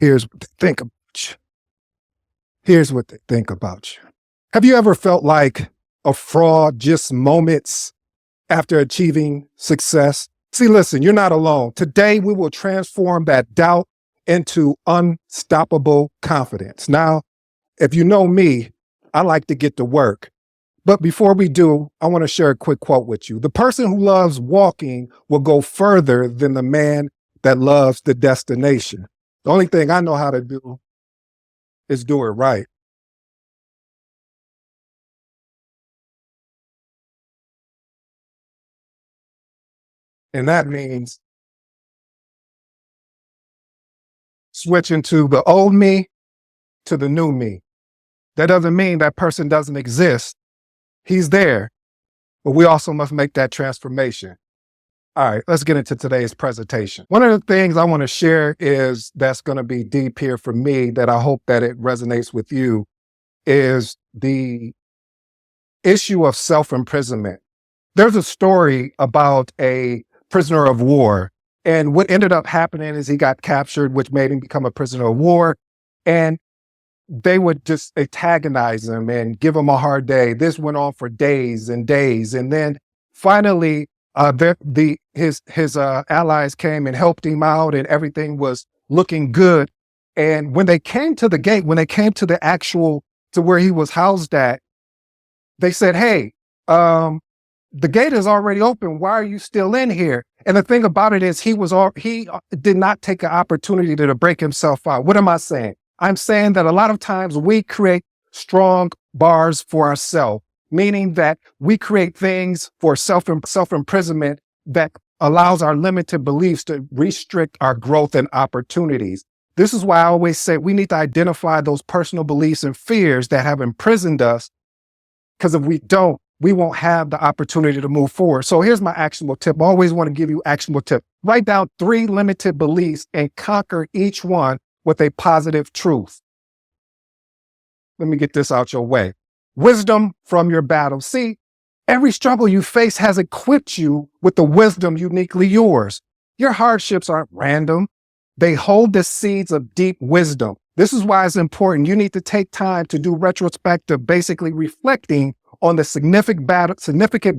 Here's what they think about you. Here's what they think about you. Have you ever felt like a fraud just moments after achieving success? See, listen, you're not alone. Today, we will transform that doubt into unstoppable confidence. Now, if you know me, I like to get to work. But before we do, I want to share a quick quote with you. The person who loves walking will go further than the man that loves the destination. The only thing I know how to do is do it right. And that means switching to the old me to the new me. That doesn't mean that person doesn't exist. He's there, but we also must make that transformation. All right, let's get into today's presentation. One of the things I want to share is that's going to be deep here for me that I hope that it resonates with you is the issue of self-imprisonment. There's a story about a prisoner of war, and what ended up happening is he got captured, which made him become a prisoner of war, and they would just antagonize him and give him a hard day. This went on for days and days, and then finally, his allies came and helped him out, and everything was looking good. And when they came to the gate, when they came to the actual to where he was housed at, they said, "Hey, the gate is already open. Why are you still in here?" And the thing about it is, he did not take an opportunity to break himself out. What am I saying? I'm saying that a lot of times we create strong bars for ourselves, meaning that we create things for self-imprisonment that allows our limited beliefs to restrict our growth and opportunities. This is why I always say we need to identify those personal beliefs and fears that have imprisoned us, because if we don't, we won't have the opportunity to move forward. So here's my actionable tip. I always want to give you actionable tip. Write down 3 limited beliefs and conquer each one with a positive truth. Let me get this out your way. Wisdom from your battle. See, every struggle you face has equipped you with the wisdom uniquely yours. Your hardships aren't random. They hold the seeds of deep wisdom. This is why it's important. You need to take time to do retrospective, basically reflecting on the significant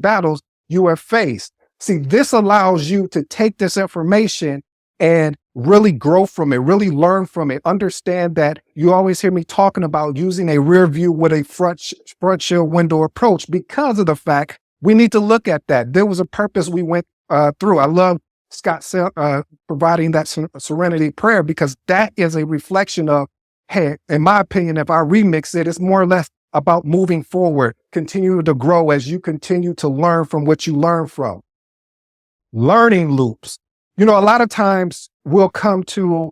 battles you have faced. See, this allows you to take this information and really grow from it, really learn from it. Understand that you always hear me talking about using a rear view with a front shield window approach because of the fact we need to look at that. There was a purpose we went through. I love Scott providing that serenity prayer because that is a reflection of, hey, in my opinion, if I remix it, it's more or less about moving forward, continue to grow as you continue to learn from what you learn from. Learning loops. You know, a lot of times we'll come to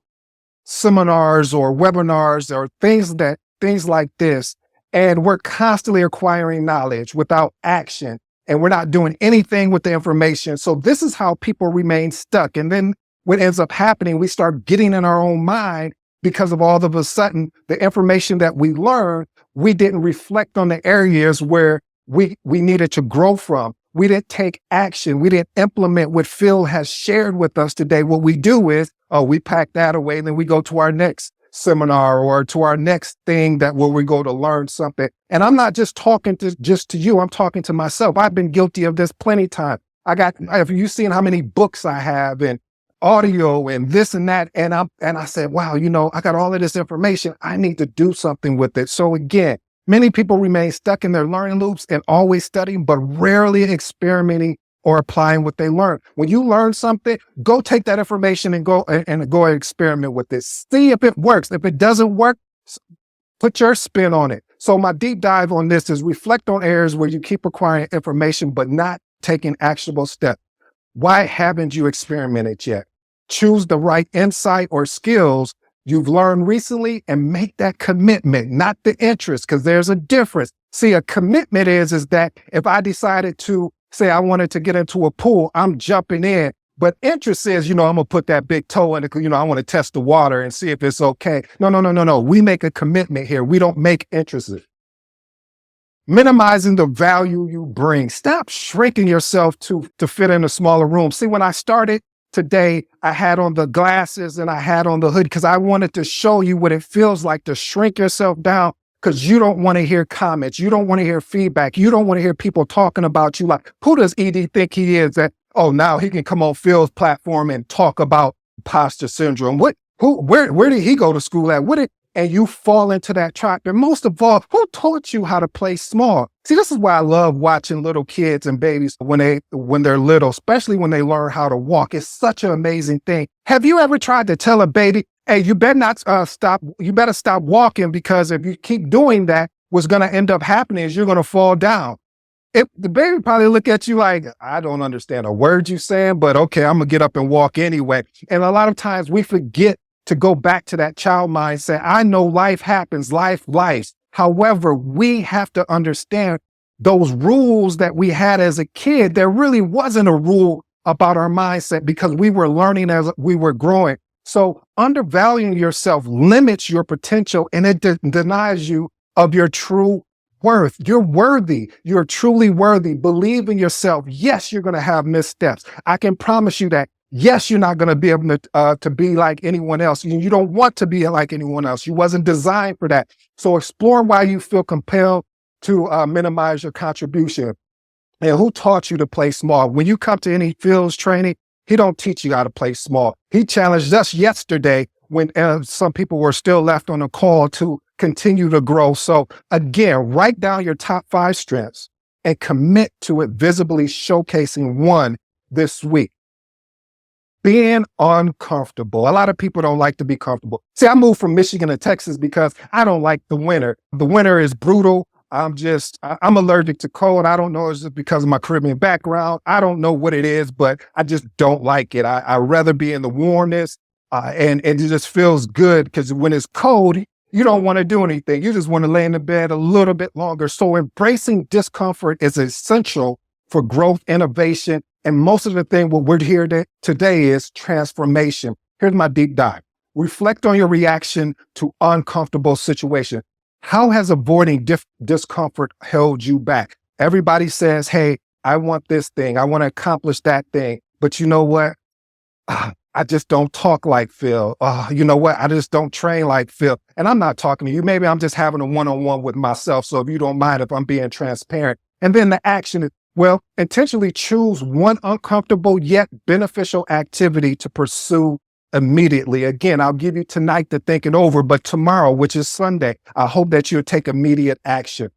seminars or webinars or things like this, and we're constantly acquiring knowledge without action, and we're not doing anything with the information. So this is how people remain stuck. And then what ends up happening, we start getting in our own mind because of all of a sudden the information that we learned, we didn't reflect on the areas where we needed to grow from. We didn't take action. We didn't implement what Phill has shared with us today. What we do is, we pack that away and then we go to our next seminar or to our next thing where we go to learn something. And I'm not just talking to you. I'm talking to myself. I've been guilty of this plenty of times. Have you seen how many books I have and audio and this and that? And I said, wow, I got all of this information. I need to do something with it. So again, many people remain stuck in their learning loops and always studying, but rarely experimenting or applying what they learn. When you learn something, go take that information and go experiment with it. See if it works. If it doesn't work, put your spin on it. So my deep dive on this is reflect on areas where you keep acquiring information, but not taking actionable steps. Why haven't you experimented yet? Choose the right insight or skills you've learned recently and make that commitment, not the interest, because there's a difference. See, a commitment is that if I decided to say I wanted to get into a pool, I'm jumping in. But interest is, I'm going to put that big toe in it, I want to test the water and see if it's okay. No. We make a commitment here. We don't make interest. Minimizing the value you bring. Stop shrinking yourself to fit in a smaller room. See, when I started today, I had on the glasses and I had on the hood because I wanted to show you what it feels like to shrink yourself down because you don't want to hear comments. You don't want to hear feedback. You don't want to hear people talking about you like, who does ED think he is that, oh, now he can come on Phil's platform and talk about imposter syndrome. Where did he go to school at? And you fall into that trap. And most of all, who taught you how to play small? See, this is why I love watching little kids and babies when they're little, especially when they learn how to walk. It's such an amazing thing. Have you ever tried to tell a baby, hey, you better not stop. You better stop walking because if you keep doing that, what's going to end up happening is you're going to fall down. The baby probably look at you like, I don't understand a word you're saying, but okay, I'm going to get up and walk anyway. And a lot of times we forget to go back to that child mindset. I know life happens, life. However, we have to understand those rules that we had as a kid. There really wasn't a rule about our mindset because we were learning as we were growing. So undervaluing yourself limits your potential and it denies you of your true worth. You're worthy. You're truly worthy. Believe in yourself. Yes, you're going to have missteps. I can promise you that. Yes, you're not going to be able to be like anyone else. You don't want to be like anyone else. You wasn't designed for that. So explore why you feel compelled to minimize your contribution. And who taught you to play small? When you come to any Phil's training, he don't teach you how to play small. He challenged us yesterday when some people were still left on the call to continue to grow. So again, write down your top 5 strengths and commit to it, visibly showcasing one this week. Being uncomfortable. A lot of people don't like to be comfortable. See, I moved from Michigan to Texas because I don't like the winter. The winter is brutal. I'm allergic to cold. I don't know. It's just because of my Caribbean background. I don't know what it is, but I just don't like it. I'd rather be in the warmness and it just feels good because when it's cold, you don't want to do anything. You just want to lay in the bed a little bit longer. So embracing discomfort is essential for growth, innovation, and most of the thing what we're here today is transformation. Here's my deep dive. Reflect on your reaction to uncomfortable situation. How has avoiding discomfort held you back? Everybody says, hey, I want this thing. I want to accomplish that thing. But you know what? I just don't talk like Phill. You know what? I just don't train like Phill. And I'm not talking to you. Maybe I'm just having a one-on-one with myself. So if you don't mind if I'm being transparent. And then the action is, well, intentionally choose one uncomfortable yet beneficial activity to pursue immediately. Again, I'll give you tonight to think it over, but tomorrow, which is Sunday, I hope that you'll take immediate action.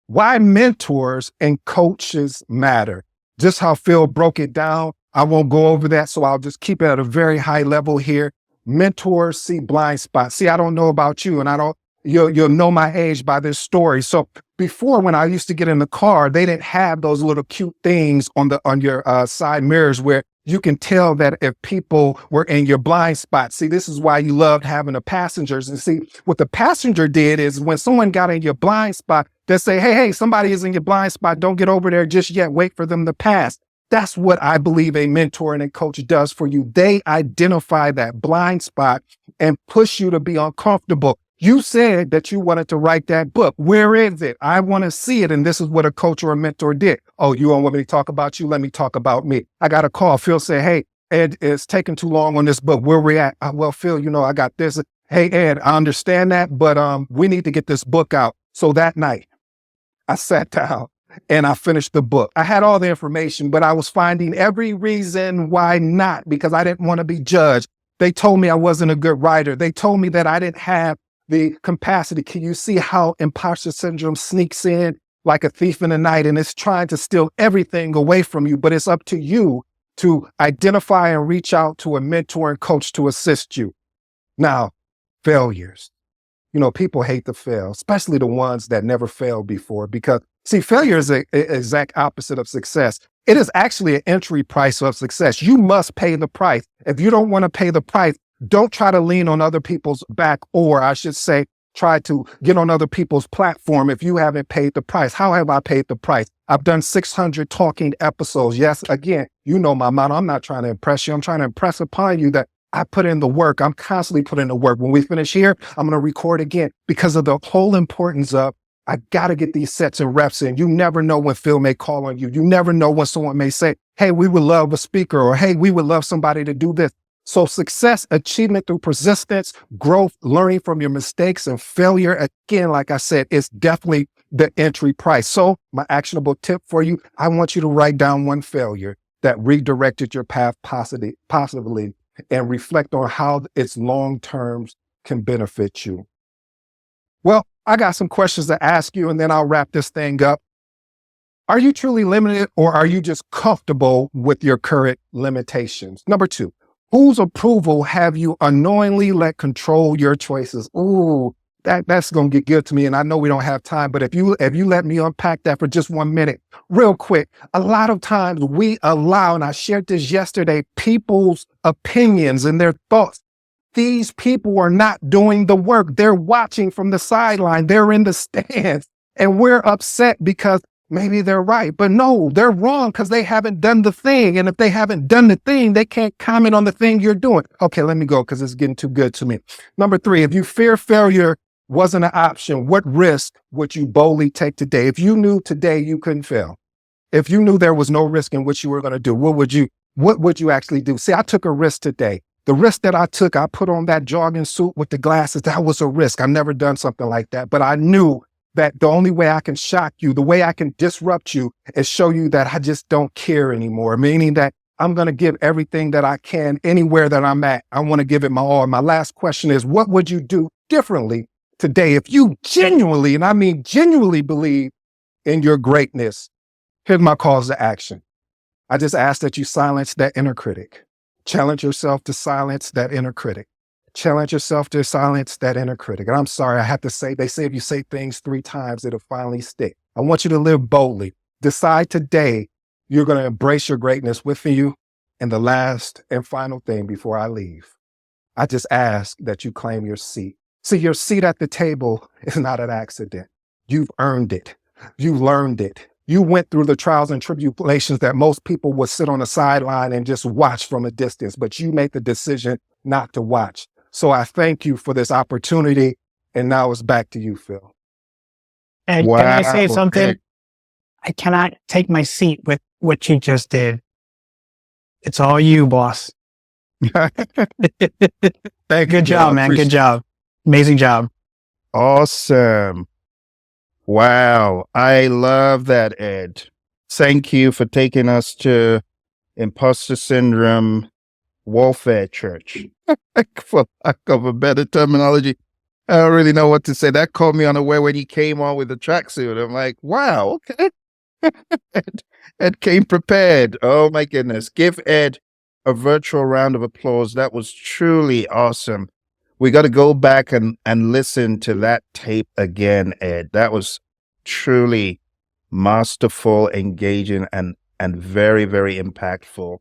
Why mentors and coaches matter. Just how Phill broke it down. I won't go over that, so I'll just keep it at a very high level here. Mentors see blind spots. See, I don't know about you, and you'll know my age by this story. So before, when I used to get in the car, they didn't have those little cute things on your side mirrors where you can tell that if people were in your blind spot. See, this is why you loved having the passengers. And see, what the passenger did is when someone got in your blind spot, they say, hey, somebody is in your blind spot. Don't get over there just yet. Wait for them to pass. That's what I believe a mentor and a coach does for you. They identify that blind spot and push you to be uncomfortable. You said that you wanted to write that book. Where is it? I want to see it. And this is what a coach or a mentor did. Oh, you don't want me to talk about you? Let me talk about me. I got a call. Phill said, hey, Ed, it's taking too long on this book. Where we at? Well, Phill, I got this. Hey, Ed, I understand that, but we need to get this book out. So that night, I sat down and I finished the book. I had all the information, but I was finding every reason why not, because I didn't want to be judged. They told me I wasn't a good writer. They told me that I didn't have the capacity. Can you see how imposter syndrome sneaks in like a thief in the night and it's trying to steal everything away from you? But it's up to you to identify and reach out to a mentor and coach to assist you. Now, failures. People hate to fail, especially the ones that never failed before, because see, failure is the exact opposite of success. It is actually an entry price of success. You must pay the price. If you don't want to pay the price, don't try to lean on other people's back, or I should say, try to get on other people's platform if you haven't paid the price. How have I paid the price? I've done 600 talking episodes. Yes, again, my motto. I'm not trying to impress you. I'm trying to impress upon you that I put in the work. I'm constantly putting in the work. When we finish here, I'm going to record again because of the whole importance of I got to get these sets and reps in. You never know when Phill may call on you. You never know when someone may say, hey, we would love a speaker, or hey, we would love somebody to do this. So success, achievement through persistence, growth, learning from your mistakes and failure, again, like I said, is definitely the entry price. So my actionable tip for you, I want you to write down one failure that redirected your path positively and reflect on how its long terms can benefit you. Well, I got some questions to ask you, and then I'll wrap this thing up. Are you truly limited, or are you just comfortable with your current limitations? Number 2, whose approval have you unknowingly let control your choices? Ooh, that's going to get good to me. And I know we don't have time, but if you let me unpack that for just 1 minute, real quick, a lot of times we allow, and I shared this yesterday, people's opinions and their thoughts. These people are not doing the work. They're watching from the sideline. They're in the stands, and we're upset because maybe they're right, but no, they're wrong because they haven't done the thing. And if they haven't done the thing, they can't comment on the thing you're doing. Okay, let me go because it's getting too good to me. Number 3, if you fear failure wasn't an option, what risk would you boldly take today? If you knew today you couldn't fail, if you knew there was no risk in what you were going to do, what would you actually do? See, I took a risk today. The risk that I took, I put on that jogging suit with the glasses. That was a risk. I've never done something like that, but I knew that the only way I can shock you, the way I can disrupt you, is show you that I just don't care anymore, meaning that I'm going to give everything that I can anywhere that I'm at. I want to give it my all. My last question is, what would you do differently today if you genuinely, and I mean genuinely, believe in your greatness? Here's my calls to action. I just ask that you silence that inner critic. Challenge yourself to silence that inner critic. Challenge yourself to silence that inner critic. And I'm sorry, I have to say, they say if you say things 3 times, it'll finally stick. I want you to live boldly. Decide today you're going to embrace your greatness within you. And the last and final thing before I leave, I just ask that you claim your seat. See, your seat at the table is not an accident. You've earned it. You learned it. You went through the trials and tribulations that most people would sit on the sideline and just watch from a distance, but you made the decision not to watch. So I thank you for this opportunity. And now it's back to you, Phill. And can I say something? I cannot take my seat with what you just did. It's all you, boss. Good job, man. Good job. Amazing job. Awesome. Wow. I love that, Ed. Thank you for taking us to Imposter Syndrome Warfare Church. For lack of a better terminology, I don't really know what to say. That caught me unaware when he came on with the tracksuit. I'm like, wow, okay. Ed came prepared. Oh my goodness. Give Ed a virtual round of applause. That was truly awesome. We got to go back and listen to that tape again, Ed. That was truly masterful, engaging, and very, very impactful.